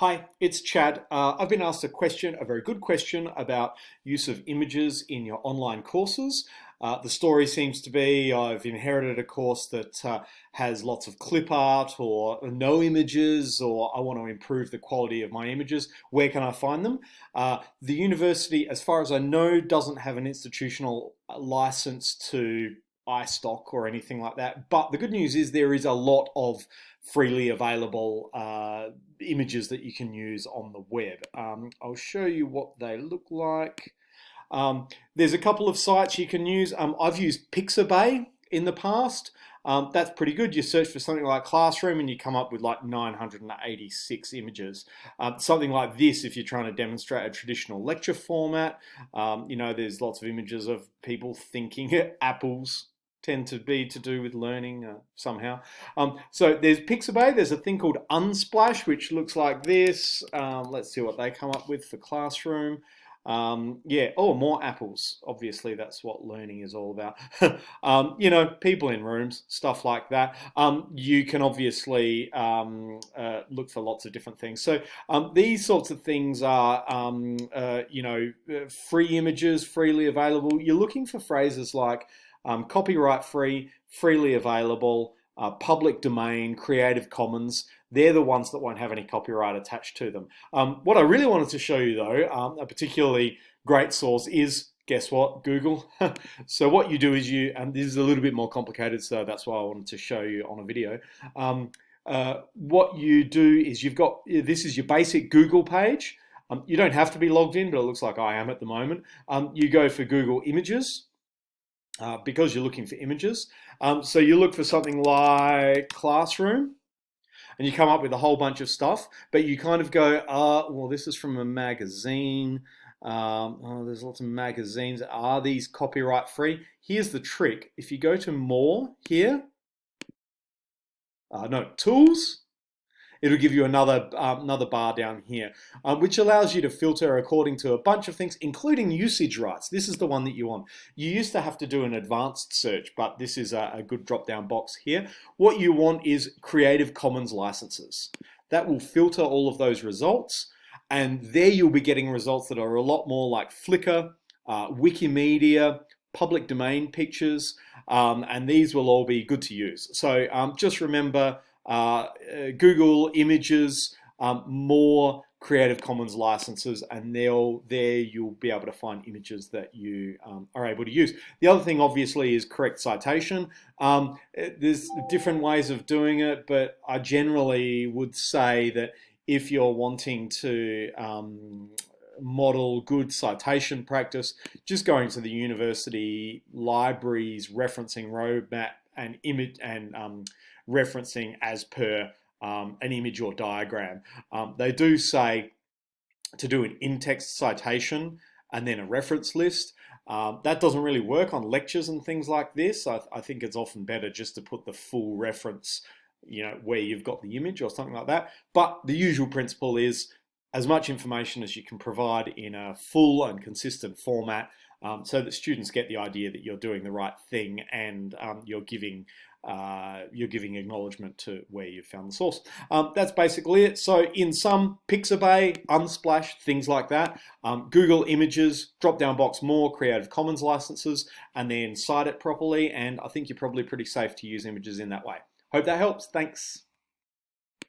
Hi, it's Chad. I've been asked a very good question about use of images in your online courses. The story seems to be I've inherited a course that has lots of clip art or no images, or I want to improve the quality of my images. Where can I find them? The university, as far as I know, doesn't have an institutional license to iStock or anything like that. But the good news is there is a lot of freely available images that you can use on the web. I'll show you what they look like. There's a couple of sites you can use. I've used Pixabay in the past. That's pretty good. You search for something like Classroom and you come up with like 986 images. Something like this, if you're trying to demonstrate a traditional lecture format, there's lots of images of people thinking apples tend to be to do with learning somehow. So there's Pixabay, there's a thing called Unsplash, which looks like this. Let's see what they come up with for Classroom. More apples. Obviously, that's what learning is all about. People in rooms, stuff like that. You can obviously look for lots of different things. So these sorts of things are, free images, freely available. You're looking for phrases like copyright free, freely available, public domain, Creative Commons. They're the ones that won't have any copyright attached to them. What I really wanted to show you though, a particularly great source is, guess what, Google. So what you do is and this is a little bit more complicated, so that's why I wanted to show you on a video. What you do is this is your basic Google page. You don't have to be logged in, but it looks like I am at the moment. You go for Google Images. Because you're looking for images. So you look for something like Classroom, and you come up with a whole bunch of stuff, but you kind of go, well, this is from a magazine. There's lots of magazines. Are these copyright free? Here's the trick. If you go to More here, Tools, it'll give you another bar down here, which allows you to filter according to a bunch of things, including usage rights. This is the one that you want. You used to have to do an advanced search, but this is a good drop-down box here. What you want is Creative Commons licenses. That will filter all of those results, and there you'll be getting results that are a lot more like Flickr, Wikimedia, public domain pictures, and these will all be good to use. So just remember, Google Images, more Creative Commons licenses, and there you'll be able to find images that you are able to use. The other thing obviously is correct citation. There's different ways of doing it, but I generally would say that if you're wanting to model good citation practice, just going to the university libraries referencing roadmap and image and referencing as per an image or diagram. They do say to do an in-text citation and then a reference list. That doesn't really work on lectures and things like this. I think it's often better just to put the full reference, where you've got the image or something like that. But the usual principle is as much information as you can provide in a full and consistent format, so that students get the idea that you're doing the right thing and you're giving acknowledgement to where you've found the source. That's basically it. So in sum, Pixabay, Unsplash, things like that. Google Images, drop-down box More, Creative Commons licenses, and then cite it properly. And I think you're probably pretty safe to use images in that way. Hope that helps. Thanks.